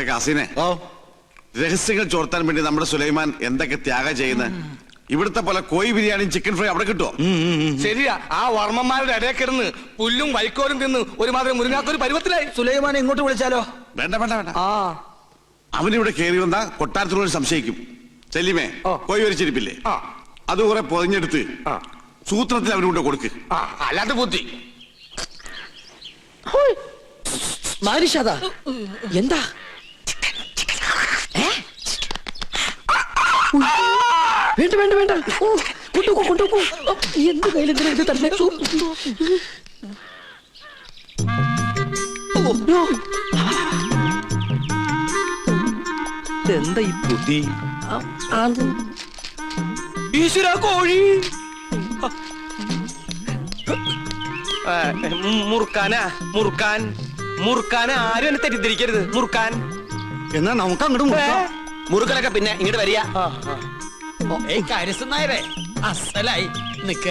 കാസിനെ രഹസ്യങ്ങൾ ചോർത്താൻ വേണ്ടി നമ്മുടെ സുലൈമാൻ എന്തൊക്കെ ത്യാഗം ചെയ്യുന്നത്. ഇവിടുത്തെ പോലെ കോഴി ബിരിയാണിയും ചിക്കൻ ഫ്രൈ അവിടെ കിട്ടുമോ? ശരിയാ, ആ വർമ്മന്മാരുടെ ഇടയിൽ കിടന്ന് പുല്ലും വൈക്കോലും തിന്ന് ഒരുമാതിരി മുരുങ്ങാത്തൊരു പരുവത്തിലായി. സുലൈമാനെ ഇങ്ങോട്ട് വിളിച്ചാലോ? വേണ്ട വേണ്ട വേണ്ട. അവനിവിടെ കയറി വന്നാ കൊട്ടാരത്തിനോട് സംശയിക്കും. ചെല്ലിമേ കോഴി വരിച്ചിരിപ്പില്ലേ, അത് കുറെ പൊതിഞ്ഞെടുത്ത് സൂത്രത്തിൽ അവനുകൊണ്ട് കൊടുക്ക്. അല്ലാത്ത ബുദ്ധി. എന്താ വേണ്ട വേണ്ട വേണ്ട, കൊണ്ടുപോ. എന്ത് കയ്യിലെന്തിനാ ഇത് തന്നെ? എന്താ ഈ ബുദ്ധി? ഈശ്വര, കോഴി മുറുക്കാനാ? മുറുക്കാൻ ആരും എന്നെ തെറ്റിദ്ധരിക്കരുത്. മുറുക്കാൻ എന്നാ നമുക്ക് അങ്ങോട്ട് മുറുക്കലൊക്കെ പിന്നെ ഇങ്ങോട്ട് വരിക. കാര്യസ്ഥനായരെ അസലായി നിക്ക.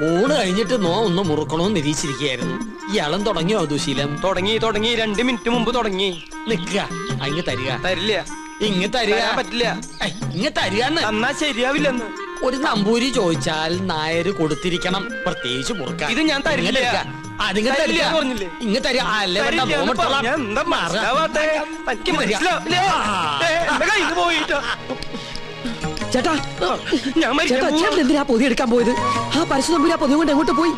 ഊണ് കഴിഞ്ഞിട്ട് ഒന്ന് മുറുക്കണോന്ന് നിരീക്ഷിച്ചിരിക്കുകയായിരുന്നു. ഇയാളും തുടങ്ങിയോ ദുശീലം? തുടങ്ങി 2 മിനിറ്റ് മുമ്പ് തുടങ്ങി. നിക്ക, അങ്ങ് തരിക. തരില്ല, ഇങ്ങ് തരിക. പറ്റില്ല. ഇങ്ങ് തരികന്ന്. എന്നാ ശരിയാവില്ലെന്ന്. ഒരു നമ്പൂരി ചോദിച്ചാൽ നായര് കൊടുത്തിരിക്കണം, പ്രത്യേകിച്ച് മുറുക്കാൻ. ഇത് ഞാൻ തരില്ല. പറഞ്ഞില്ലേ ഇങ്ങ് തരിക. ചേട്ടാ, ചേട്ടൻ എന്തിനാ പൊതി എടുക്കാൻ പോയത്? ആ പരിശു നമ്പൂരി ആ പൊതി കൊണ്ട് എങ്ങോട്ട് പോയി?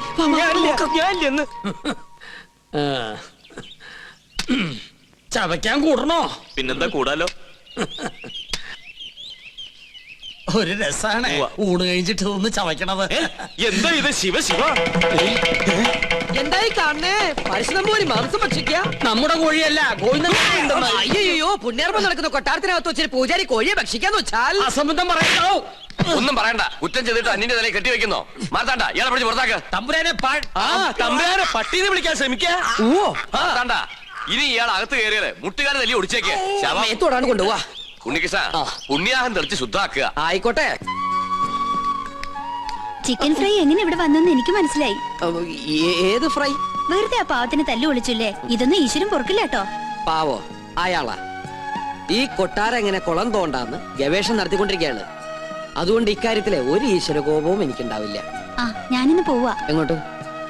ചവയ്ക്കാൻ കൂടണോ? പിന്നെന്താ കൂടാലോ. ഒരു രസാണ് ഊണ് കഴിഞ്ഞിട്ട് ഒന്ന് ചവയ്ക്കണത്. എന്താ ഇത്? ശിവ എന്തായി കാണണേ? പരിശുദ്ധംപോരി മാംസം ഭക്ഷിക്കുക? നമ്മുടെ കോഴിയല്ല, അയ്യോ, പുണ്യർമ്മം നടക്കുന്ന കൊട്ടാരത്തിനകത്ത് വെച്ചിട്ട് പൂജാരി കോഴിയെ ഭക്ഷിക്കാന്ന് വെച്ചാൽ അസംബന്ധം പറയണോ? ഒന്നും പറയണ്ട. കുറ്റം ചെയ്തിട്ട് അന്നിന്റെ തലയിൽ കെട്ടിവെക്കുന്നോ? മാർത്താണ്ട, ഇയാളെ പിടിച്ച് പുറത്താക്ക്. തമ്പുരാനെ പട്ടീന്ന് വിളിക്കാൻ ശ്രമിക്കാ. മാർത്താണ്ട, ഇനി ഇയാൾ അകത്ത് കയറിയത് മുട്ടുകാരെ തല്ലി ഒടിച്ചേക്ക്. തൊടാണ് കൊണ്ടുപോവാ. ഉണ്ണികൃഷ്ണ, പുണ്യാഹം തെറിച്ച് ശുദ്ധാക്കുക. ആയിക്കോട്ടെ. ചിക്കൻ ഫ്രൈ എങ്ങനെ ഇവിടെ വന്നെന്ന് എനിക്ക് മനസ്സിലായി. ഏത് ഫ്രൈ? വെറുതെ ആ പാവത്തിന് തല്ലു വിളിച്ചില്ലേ? ഇതൊന്നും ഈശ്വരൻ പൊറുക്കില്ല കേട്ടോ. പാവോ അയാളാ. ഈ കൊട്ടാരം എങ്ങനെ കുളം തോണ്ടാന്ന് ഗവേഷണം നടത്തിക്കൊണ്ടിരിക്കുകയാണ്. അതുകൊണ്ട് ഇക്കാര്യത്തിലെ ഒരു ഈശ്വര കോപവും എനിക്കുണ്ടാവില്ല. ആ, ഞാനിന്ന് പോവാ. എങ്ങോട്ട്?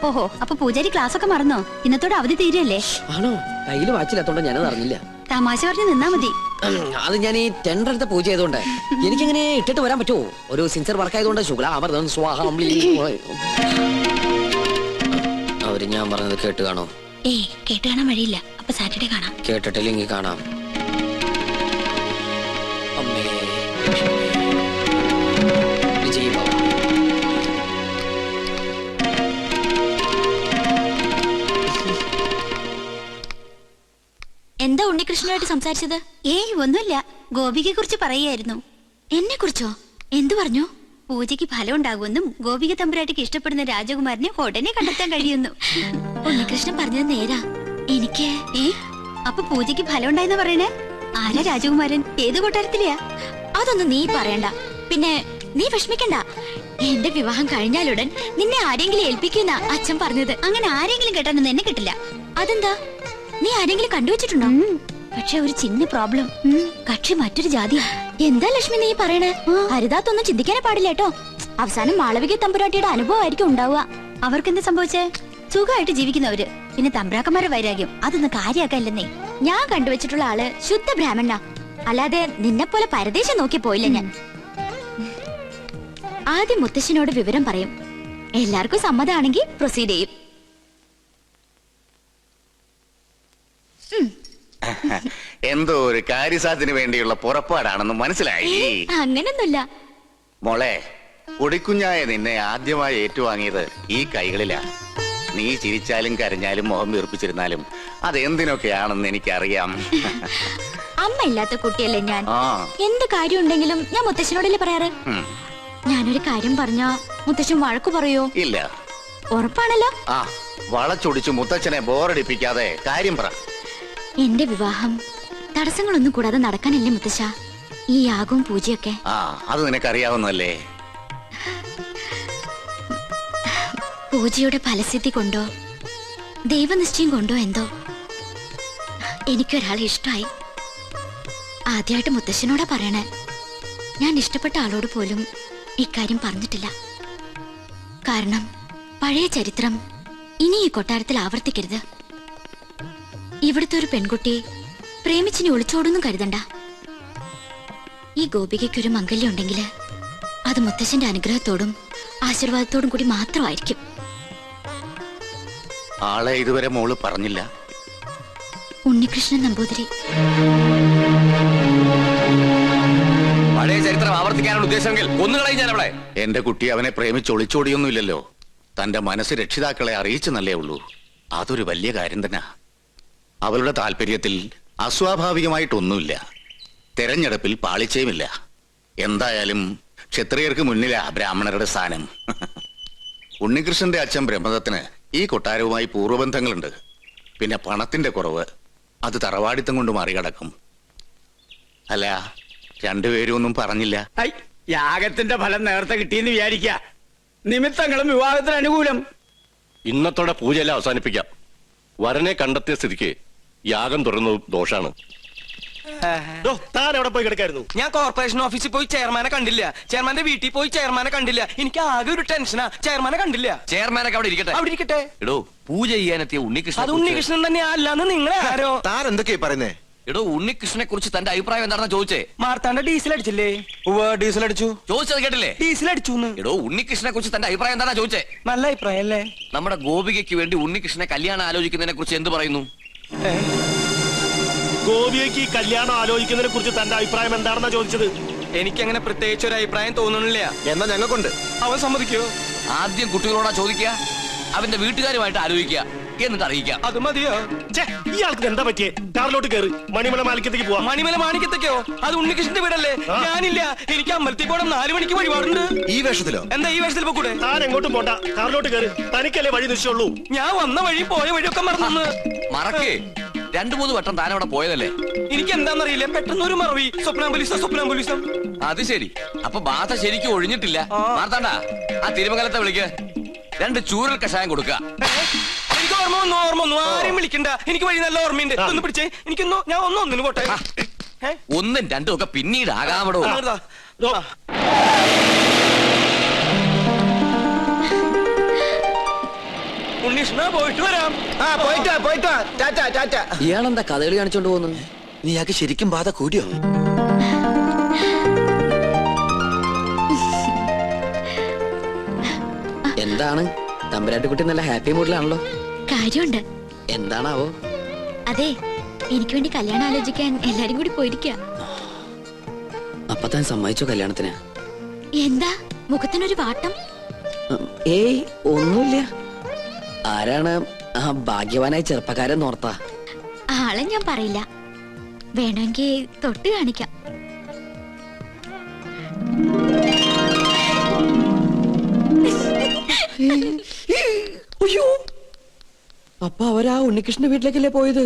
ഓഹോ, അപ്പൊ പൂജാരി ക്ലാസ് ഒക്കെ മറന്നോ? ഇന്നത്തോടെ അവധി തീരല്ലേ? ആണോ? കയ്യിൽ വാച്ചില്ലാത്തോണ്ട് ഞാനത് അറിഞ്ഞില്ല. തമാശ പറഞ്ഞ് നിന്നാ മതി. അത് ഞാൻ ഈ ടെൻഡർ എടുത്ത പൂജ ചെയ്തോണ്ട് എനിക്കിങ്ങനെ ഇട്ടിട്ട് വരാൻ പറ്റുമോ? ഒരു സിൻസിയർ വർക്ക് ആയതുകൊണ്ട് ശുക്ലാമൃതം സ്വാഹം. അവര് ഞാൻ പറഞ്ഞത് കേട്ട് കാണോ? ഏയ്, കേട്ട് കാണാൻ വഴിയില്ല. അപ്പൊ സാറ്റർഡേ കാണാം. കേട്ടിട്ടില്ലെങ്കിൽ കാണാം. അമ്മേ വിജയ് ബാബ. എന്താ ഉണ്ണികൃഷ്ണനായിട്ട് സംസാരിച്ചത്? ഏയ് ഒന്നുമില്ല. ഗോപികയെ കുറിച്ച് പറയായിരുന്നു. എന്നെ കുറിച്ചോ? എന്തു പറഞ്ഞു? പൂജയ്ക്ക് ഫലം ഉണ്ടാകുമെന്നും ഗോപിക തമ്പുരാട്ടിക്ക് ഇഷ്ടപ്പെടുന്ന രാജകുമാരനെ ഉടനെ കണ്ടെത്താൻ കഴിയുന്നു. ഉണ്ണികൃഷ്ണൻ പറഞ്ഞത് നേരാ. എനിക്ക് അപ്പൊ പൂജയ്ക്ക് ഫലം ഉണ്ടായെന്ന് പറയണേ? ആരാ രാജകുമാരൻ? ഏത് കൊട്ടാരത്തിലെയാ? അതൊന്നും നീ പറയണ്ട. പിന്നെ നീ വിഷമിക്കണ്ട. എന്റെ വിവാഹം കഴിഞ്ഞാലുടൻ നിന്നെ ആരെങ്കിലും ഏൽപ്പിക്കുന്ന അച്ഛൻ പറഞ്ഞത്. അങ്ങനെ ആരെങ്കിലും കേട്ടാനൊന്നും എന്നെ കിട്ടില്ല. അതെന്താ? നീ ആരെങ്കിലും കണ്ടുവച്ചിട്ടുണ്ടോ? പക്ഷെ ഒരു ചിന്ന പ്രോബ്ലം. കക്ഷി മറ്റൊരു ജാതിയാ. എന്താ ലക്ഷ്മി നീ പറയണേ? ഹരിതാത്തൊന്നും ചിന്തിക്കാനേ പാടില്ല കേട്ടോ. അവസാനം മാളവിക തമ്പുരാട്ടിയുടെ അനുഭവമായിരിക്കും ഉണ്ടാവുക. അവർക്കെന്താ സംഭവിച്ചേ? സുഖമായിട്ട് ജീവിക്കുന്നവര്. പിന്നെ തമ്പ്രാക്കന്മാരുടെ വൈരാഗ്യം അതൊന്നും കാര്യാക്കല്ലെന്നേ. ഞാൻ കണ്ടുവച്ചിട്ടുള്ള ആള് ശുദ്ധ ബ്രാഹ്മണ. അല്ലാതെ നിന്നെ പോലെ പരദേശം നോക്കി പോയില്ല ഞാൻ. ആദ്യം മുത്തശ്ശനോട് വിവരം പറയും. എല്ലാവർക്കും സമ്മതമാണെങ്കിൽ പ്രൊസീഡ് ചെയ്യും. എന്തോ ഒരു കാര്യസാധ്യത്തിന് വേണ്ടിയുള്ള പുറപ്പാടാണെന്ന് മനസ്സിലായി. അങ്ങനൊന്നുമില്ല മോളെ. പൊടിക്കുഞ്ഞായ നിന്നെ ആദ്യമായി ഏറ്റുവാങ്ങിയത് ഈ കൈകളിലാ. നീ ചിരിച്ചാലും കരഞ്ഞാലും മുഖം വീർപ്പിച്ചിരുന്നാലും അതെന്തിനൊക്കെയാണെന്ന് എനിക്കറിയാം. അമ്മ ഇല്ലാത്ത കുട്ടിയല്ലേ ഞാൻ. എന്ത് കാര്യം ഉണ്ടെങ്കിലും ഞാൻ മുത്തശ്ശനോടല്ലേ പറയാറ്. ഞാനൊരു കാര്യം പറഞ്ഞാ മുത്തശ്ശൻ വഴക്കു പറയോ? ഇല്ല. ഉറപ്പാണല്ലോ. വളച്ചൊടിച്ചു മുത്തച്ഛനെ ബോറടിപ്പിക്കാതെ കാര്യം പറ. എന്റെ വിവാഹം തടസ്സങ്ങളൊന്നും കൂടാതെ നടക്കാനല്ലേ മുത്തശ്ശ ഈ യാഗവും പൂജയൊക്കെ? അത് നിനക്കറിയാവുന്നല്ലേ. പൂജയുടെ ഫലസിദ്ധി കൊണ്ടോ ദൈവനിശ്ചയം കൊണ്ടോ എന്തോ എനിക്കൊരാളെ ഇഷ്ടമായി. ആദ്യമായിട്ട് മുത്തശ്ശനോടാ പറയണേ. ഞാൻ ഇഷ്ടപ്പെട്ട ആളോട് പോലും ഇക്കാര്യം പറഞ്ഞിട്ടില്ല. കാരണം പഴയ ചരിത്രം ഇനി ഈ കൊട്ടാരത്തിൽ ആവർത്തിക്കരുത്. ഇവിടുത്തെ ഒരു പെൺകുട്ടി പ്രേമിച്ചിനെ ഒളിച്ചോടൊന്നും കരുതണ്ട. ഈ ഗോപികയ്ക്കൊരു മംഗല്യം ഉണ്ടെങ്കിൽ അത് മുത്തശ്ശന്റെ അനുഗ്രഹത്തോടും ആശീർവാദത്തോടും കൂടി മാത്രമായിരിക്കും. ആളെ ഇതുവരെ മോള് പറഞ്ഞില്ല. ഉണ്ണികൃഷ്ണൻ നമ്പൂതിരി. പഴയ ചരിത്രം ആവർത്തിക്കാനുള്ള ഉദ്ദേശമെങ്കിൽ ഒന്നുകളയും ഞാൻ അവളെ. എന്റെ കുട്ടി അവനെ പ്രേമിച്ച് ഒളിച്ചോടിയൊന്നുമില്ലല്ലോ. തന്റെ മനസ്സ് രക്ഷിതാക്കളെ അറിയിച്ചെന്നല്ലേ ഉള്ളൂ. അതൊരു വലിയ കാര്യം തന്നെ. അവളുടെ താല്പര്യത്തിൽ അസ്വാഭാവികമായിട്ടൊന്നുമില്ല. തെരഞ്ഞെടുപ്പിൽ പാളിച്ചയുമില്ല. എന്തായാലും ക്ഷത്രിയർക്ക് മുന്നിലാ ബ്രാഹ്മണരുടെ സ്ഥാനം. ഉണ്ണികൃഷ്ണന്റെ അച്ഛൻ ബ്രഹ്മദത്തിന് ഈ കൊട്ടാരവുമായി പൂർവ്വബന്ധങ്ങളുണ്ട്. പിന്നെ പണത്തിന്റെ കുറവ് അത് തറവാടിത്തം കൊണ്ട് മറികടക്കും. അല്ല, രണ്ടുപേരും ഒന്നും പറഞ്ഞില്ല. യാഗത്തിന്റെ ഫലം നേരത്തെ കിട്ടിയെന്ന് വിചാരിക്ക. നിമിത്തങ്ങളും വിവാഹത്തിന് അനുകൂലം. ഇന്നത്തോടെ പൂജയെല്ലാം അവസാനിപ്പിക്കാം. വരനെ കണ്ടെത്തിയ സ്ഥിതിക്ക് യാഗം തുറന്നത് ദോഷാണ്. താൻ എവിടെ പോയി കിടക്കായിരുന്നു? ഞാൻ കോർപ്പറേഷൻ ഓഫീസിൽ പോയി ചെയർമാനെ കണ്ടില്ല. ചെയർമാന്റെ വീട്ടിൽ പോയി ചെയർമാനെ കണ്ടില്ല. എനിക്ക് ആകെ ഒരു ടെൻഷനാ. ചെയർമാനെ കണ്ടില്ല. ചെയർമാനൊക്കെ അവിടെ ഇരിക്കട്ടെ. അവിടെ ഇരിക്കട്ടെ. എടോ, പൂജ ചെയ്യാനെത്തിയ ഉണ്ണികൃഷ്ണൻ. അത് ഉണ്ണികൃഷ്ണൻ തന്നെ അല്ലാന്ന് നിങ്ങളെ ആരോ? താൻ എന്തൊക്കെയാ പറയുന്നേ? എടോ, ഉണ്ണികൃഷ്ണനെ കുറിച്ച് തന്റെ അഭിപ്രായം എന്താണെന്ന് ചോദിച്ചേ. മാർത്താണ്ട ഡീസൽ അടിച്ചില്ലേ? ഡീസൽ അടിച്ചു. ചോദിച്ചത് കേട്ടില്ലേ? ഡീസൽ അടിച്ചു. എടോ, ഉണ്ണികൃഷ്ണനെ കുറിച്ച് തന്റെ അഭിപ്രായം എന്താണെന്ന് ചോദിച്ചേ. നല്ല അഭിപ്രായം അല്ലേ? നമ്മുടെ ഗോപികയ്ക്ക് വേണ്ടി ഉണ്ണികൃഷ്ണനെ കല്യാണം ആലോചിക്കുന്നതിനെ കുറിച്ച് എന്ത് പറയുന്നു? ഗോപിയയ്ക്ക് ഈ കല്യാണം ആലോചിക്കുന്നതിനെ കുറിച്ച് തന്റെ അഭിപ്രായം എന്താണെന്നാ ചോദിച്ചത്. എനിക്കങ്ങനെ പ്രത്യേകിച്ച് ഒരു അഭിപ്രായം തോന്നുന്നില്ല. എന്നാ ഞങ്ങൾക്കുണ്ട്. അവൻ സമ്മതിക്കോ? ആദ്യം കുട്ടികളോടാ ചോദിക്കുക, അവന്റെ വീട്ടുകാരുമായിട്ട് ആലോചിക്കുക, എന്നിട്ട് അറിയിക്കാം. അത് മതിയോ? ഇയാൾക്ക് എന്താ പറ്റിയേ? കാറിലോട്ട് കയറി മണിമല മാലിക്കത്തേക്ക് പോവാം. മണിമല മാണിക്കത്തേക്കോ? അത് ഉണ്ണികൃഷ്ണന്റെ വീടല്ലേ? ഞാനില്ല. എനിക്ക് അമ്പലത്തിൽ പോകണം. 4 മണിക്ക് വഴിപാടുണ്ട്. ഈ വേഷത്തിലോ? എന്താ ഈ വേഷത്തിൽ പോകൂടെ? താൻ എങ്ങോട്ടും പോണ്ട, കാറിലോട്ട് കയറി. തനിക്കല്ലേ വഴി നിശ്ചയുള്ളൂ. ഞാൻ വന്ന വഴി പോയ വഴിയൊക്കെ മറന്നു. മറക്കേ, 2-3 വട്ടം താൻ അവിടെ പോയതല്ലേ? എനിക്ക് എന്താണെന്നറിയില്ല, പെട്ടെന്ന് ഒരു മറവി. സ്വപ്നാംബുലിസം. അത് ശരി. അപ്പൊ ബാധ ശരിക്കും ഒഴിഞ്ഞിട്ടില്ല. മാർത്താണ്ട, ആ തിരുമംഗലത്തെ വിളിക്ക്. 2 ചൂരൽ കഷായം കൊടുക്കുക. എനിക്ക് ഓർമ്മ വന്നു. ആരെയും വിളിക്കണ്ട. എനിക്ക് വഴി നല്ല ഓർമ്മയുണ്ട്. ഒന്ന് പിടിച്ചേ. എനിക്കൊന്നു ഞാൻ ഒന്നിന് പോട്ടെ. 1ഉം 2ഉം ഒക്കെ പിന്നീട് ആകാമടോ. ഉണ്ണീഷ്ണ, പോയിട്ട് വരാം. ഇയാളെന്താ കഥകളി കാണിച്ചോണ്ട് പോകുന്നു? നീ ആക്ക് ശരിക്കും ബാധ കൂടിയോ? എന്താണ് തമ്പുരാട്ടിക്കുട്ടി നല്ല ഹാപ്പി മൂഡിലാണല്ലോ. കാര്യമുണ്ട്. എന്താണാവോ? അതെ, എനിക്ക് വേണ്ടി കല്യാണം ആലോചിക്കാൻ എല്ലാരും കൂടി പോയിരിക്ക. അപ്പൊ താൻ സമ്മതിച്ചോ കല്യാണത്തിന്? എന്താ മുഖത്തിനൊരു വാട്ടം? ഏയ്, ഒന്നുമില്ല. ആരാണ് ആ ഭാഗ്യവാനായ ചെറുപ്പക്കാരൻ നോർത്താ? ആളെ ഞാൻ പറയില്ല. വേണമെങ്കിൽ തൊട്ട് കാണിക്കാം. അയ്യോ, അപ്പൊ അവരാ ഉണ്ണികൃഷ്ണന്റെ വീട്ടിലേക്കല്ലേ പോയത്?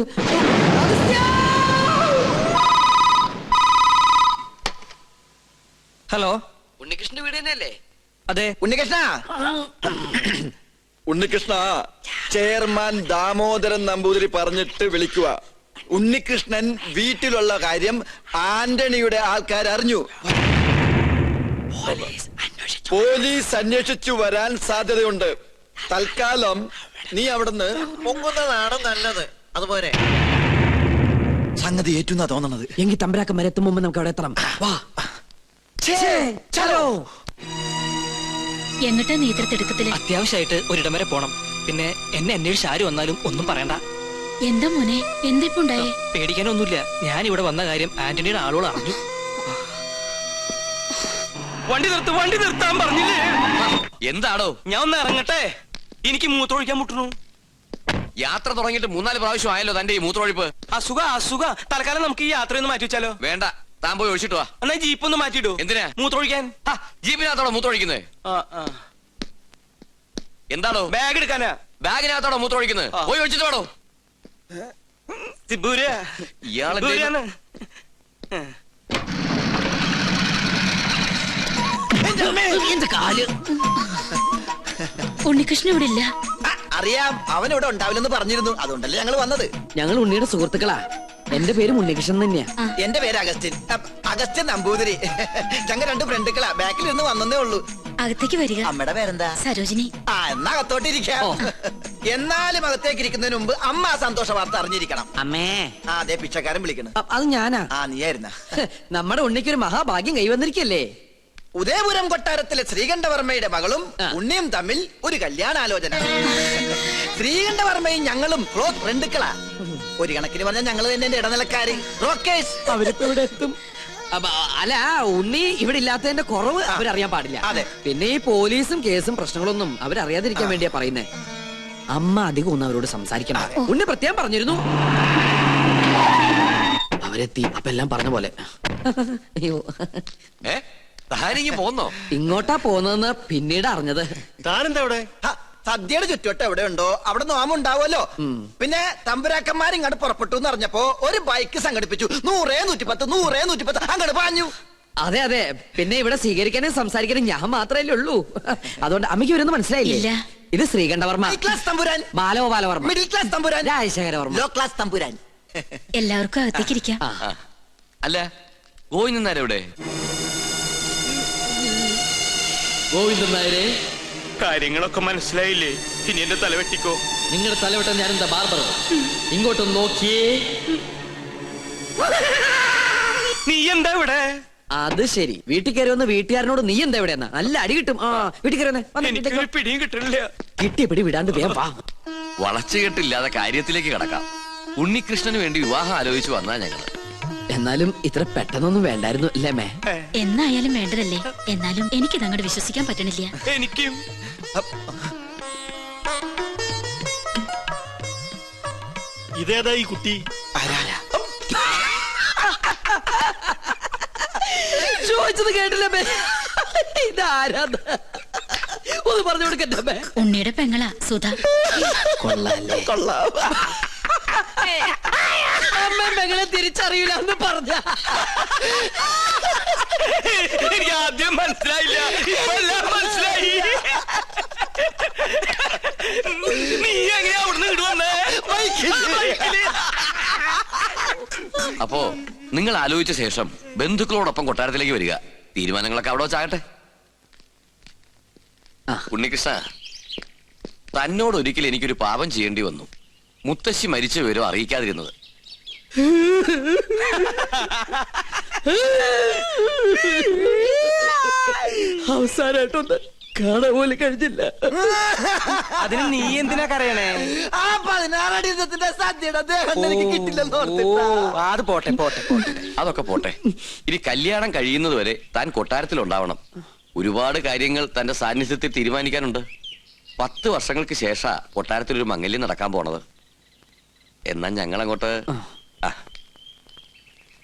ഹലോ, ഉണ്ണികൃഷ്ണന്റെ വീട് തന്നെയല്ലേ? അതെ. ഉണ്ണികൃഷ്ണ, ചെയർമാൻ ദാമോദരൻ നമ്പൂതിരി പറഞ്ഞിട്ട് വിളിക്കുക. ഉണ്ണികൃഷ്ണൻ വീട്ടിലുള്ള കാര്യം ആന്റണിയുടെ ആൾക്കാർ അറിഞ്ഞു. പോലീസ് അന്വേഷിച്ചു വരാൻ സാധ്യതയുണ്ട്. തൽക്കാലം നീ അവിടുന്ന് പൊങ്ങുന്നതാണ് നല്ലത്. അതുപോലെ സംഗതി ഏറ്റുന്നാ തോന്നണത്. എങ്കിൽ തമ്പരാക്കന്മാരെ എത്തും മുമ്പ് നമുക്ക് അവിടെ എത്തണം. വാ. എന്നിട്ട് നേതൃത്വത്തില് അത്യാവശ്യമായിട്ട് ഒരിടം വരെ പോണം. പിന്നെ എന്നെ അന്വേഷിച്ച് ആര് വന്നാലും ഒന്നും പറയണ്ട. എന്താ മോനെ, എന്തിപ്പുണ്ടായേ? പേടിക്കാനൊന്നുമില്ല. ഞാൻ ഇവിടെ വന്ന കാര്യം ആന്റണിയുടെ ആളുകൾ അറിഞ്ഞു. വണ്ടി നിർത്താൻ പറഞ്ഞില്ലേ? എന്താണോ? ഞാൻ ഒന്ന് ഇറങ്ങട്ടെ. എനിക്ക് മൂത്രമൊഴിക്കാൻ മുട്ടുന്നു. യാത്ര തുടങ്ങിയിട്ട് 3-4 പ്രാവശ്യം ആയല്ലോ തന്റെ ഈ മൂത്രമൊഴിപ്പ്. അസുഖ. തൽക്കാലം നമുക്ക് ഈ യാത്രയൊന്ന് മാറ്റി വെച്ചാലോ? വേണ്ട, താൻ പോയി ഒഴിച്ചിട്ട് വാ. എന്നാ ജീപ്പ് ഒന്ന് മാറ്റിയിടൂ. എന്തിനാ? മൂത്രമൊഴിക്കാൻ. ജീപ്പിനകത്തോടെ മൂത്രമൊഴിക്കുന്നത്? എന്താണോ? ബാഗ് എടുക്കാനാ. ബാഗിനകത്തോടെ മൂത്രമൊഴിക്കുന്നത്? പോയി ഒഴിച്ചിട്ട് വേണോ? ഇയാളെ ഉണ്ണികൃഷ്ണൻ ഇവിടെ ഇല്ല. അറിയാം, അവൻ ഇവിടെ ഉണ്ടാവില്ലെന്ന് പറഞ്ഞിരുന്നു. അതുകൊണ്ടല്ലേ ഞങ്ങൾ വന്നത്. ഞങ്ങൾ ഉണ്ണിയുടെ സുഹൃത്തുക്കളാ. എന്റെ പേര് ഉണ്ണികൃഷ്ണൻ തന്നെയാ. എന്റെ പേര് അഗസ്റ്റിൻ. അഗസ്റ്റിൻ നമ്പൂതിരി. ഞങ്ങൾ 2 ഫ്രണ്ടുക്കളാ. ബാക്കിൽ നിന്ന് വന്നേ ഉള്ളൂ. അകത്തേക്ക് വരിക. അമ്മയുടെ പേരെന്താ? സരോജിനി. എന്നാ അകത്തോട്ടിരിക്കാം. എന്നാലും അകത്തേക്ക് ഇരിക്കുന്നതിന് മുമ്പ് അമ്മ ആ സന്തോഷ വാർത്ത അറിഞ്ഞിരിക്കണം. അമ്മേ. അതെ പിച്ചക്കാരൻ വിളിക്കണം. അത് ഞാനാ. നീയായിരുന്ന. നമ്മുടെ ഉണ്ണിക്കൊരു മഹാഭാഗ്യം കൈവന്നിരിക്കല്ലേ. ഉദയപുരം കൊട്ടാരത്തിലെ ശ്രീകണ്ഠവർമ്മയുടെ മകളും ഉണ്ണിയും തമ്മിൽ ഒരു കല്യാണാലോചന. ശ്രീകണ്ഠവർമ്മയും ഞങ്ങളും ക്ലോസ് ഫ്രണ്ടുക്കളാ. ഒരു കണക്കിന് പറഞ്ഞാൽ ഞങ്ങൾ തന്നെ എന്റെ ഇടനിലക്കാര്. റോക്കേഴ്സ്. അവരിപ്പോ ഇവിടെ എത്തും. അല്ല, ഉണ്ണി ഇവിടെ ഇല്ലാത്തതിന്റെ കുറവ് അവരറിയാൻ പാടില്ല. അതെ. പിന്നെ ഈ പോലീസും കേസും പ്രശ്നങ്ങളൊന്നും അവരറിയാതിരിക്കാൻ വേണ്ടിയാ പറയുന്നേ. അമ്മ അധികം ഒന്നും അവരോട് സംസാരിക്കണം. ഉണ്ണി പ്രത്യേകം പറഞ്ഞിരുന്നു. അവരെത്തി. അപ്പൊ എല്ലാം പറഞ്ഞ പോലെ. അയ്യോ, പോന്നോ? ഇങ്ങോട്ടാ പോന്നതെന്ന് പിന്നീട് അറിഞ്ഞത്. താനെന്താ ഇവിടെ? സദ്യയുടെ ചുറ്റുവട്ടം എവിടെ ഉണ്ടോ അവിടെ നോമുണ്ടാവുമല്ലോ. പിന്നെ തമ്പുരാക്കന്മാർ ഇങ്ങോട്ട് പുറപ്പെട്ടു എന്ന് അറിഞ്ഞപ്പോ ഒരു ബൈക്ക് സംഘടിപ്പിച്ചു. 100, 110, 100, 110 അങ്ങോട്ട് പാഞ്ഞു. അതെ അതെ. പിന്നെ ഇവിടെ സ്വീകരിക്കാനും സംസാരിക്കാനും ഞാൻ മാത്രമല്ലേ ഉള്ളൂ. അതുകൊണ്ട് അമ്മയ്ക്ക് ഇവരൊന്നും മനസ്സിലായില്ല. ഇത് ശ്രീകണ്ഠവർമ്മ, ക്ലാസ് തമ്പുരാൻ. ബാലഗോപാലവർമ്മ, മിഡിൽ ക്ലാസ് തമ്പുരാൻ. രാജശേഖരവർമ്മ, ലോ ക്ലാസ് തമ്പുരാൻ. എല്ലാവർക്കും അകത്തേക്ക് ഇരിക്കാം. അല്ല, ഗോവിന്ദൻ നായർ എവിടെ? ഗോവിന്ദൻ നായരെ, കാര്യങ്ങളൊക്കെ മനസ്സിലായില്ലേ? ഇനി എന്റെ തല വെട്ടിക്കോ. നിങ്ങളുടെ തലവട്ടം ഞാനെന്താ ബാർബറോ? ഇങ്ങോട്ടൊന്ന് നോക്കിയേ. നീ എന്താ ഇവിടെ? അത് ശരി. വീട്ടിൽ കയറി വന്ന് വീട്ടുകാരനോട് നീ എന്താ ഇവിടെ എന്നാ നല്ല അടി കിട്ടും. വീട്ടിൽ കയറി എനിക്ക് പിടിയും കിട്ടണില്ല. കിട്ടിയ പിടി വിടാണ്ട് വേഗം വാ. വളച്ചുകെട്ടില്ലാതെ കാര്യത്തിലേക്ക് കടക്കാം. ഉണ്ണികൃഷ്ണന് വേണ്ടി വിവാഹം ആലോചിച്ചു വന്നാ ഞങ്ങള്. എന്നാലും ഇത്ര പെട്ടെന്നൊന്നും വേണ്ടായിരുന്നു അല്ലേ മേ? എന്നായാലും വേണ്ടതല്ലേ. എന്നാലും എനിക്കിത് അങ്ങോട്ട് വിശ്വസിക്കാൻ പറ്റണില്ല. എനിക്കും. ഇതേതാ ഈ കുട്ടി? ചോദിച്ചത് കേട്ടില്ല മേ. ഇതാരാന്ന് ഒന്ന് പറഞ്ഞു കൊടുക്കട്ടെ മേ. ഉണ്ണിയുടെ പെങ്ങളാ സുധ. കൊള്ളാല്ലേ? കൊള്ളാം. അമ്മ പെങ്ങളെ തിരിച്ചറിയില്ല എന്ന് പറഞ്ഞ എനിക്ക് ആദ്യം മനസ്സിലായില്ല, ഇപ്പൊ എല്ലാം മനസ്സിലായി. നീ എങ്ങനെയാ അവിടുന്ന് ഇടുവന്നേ? അപ്പോ നിങ്ങൾ ആലോചിച്ച ശേഷം ബന്ധുക്കളോടൊപ്പം കൊട്ടാരത്തിലേക്ക് വരിക. തീരുമാനങ്ങളൊക്കെ അവിടെ വെച്ചാകട്ടെ. ഉണ്ണികൃഷ്ണ, തന്നോട് ഒരിക്കൽ എനിക്കൊരു പാപം ചെയ്യേണ്ടി വന്നു. മുത്തശ്ശി മരിച്ച വിവരം അറിയിക്കാതിരുന്നത്. അവസാനായിട്ടൊന്ന് കാണാൻ പോലും കഴിഞ്ഞില്ല. അതിന് നീ എന്തിനാ കരയണേ? ആ 16 അടി സദ്യയുടെ ദേഹം എനിക്ക് കിട്ടില്ലെന്ന് അത് പോട്ടെ പോട്ടെ പോട്ടെ. അതൊക്കെ പോട്ടെ. ഇനി കല്യാണം കഴിയുന്നത് വരെ താൻ കൊട്ടാരത്തിൽ ഉണ്ടാവണം. ഒരുപാട് കാര്യങ്ങൾ തന്റെ സാന്നിധ്യത്തിൽ തീരുമാനിക്കാനുണ്ട്. 10 വർഷങ്ങൾക്ക് ശേഷം കൊട്ടാരത്തിൽ ഒരു മംഗല്യം നടക്കാൻ പോണത്. എന്നാ ഞങ്ങൾ അങ്ങോട്ട്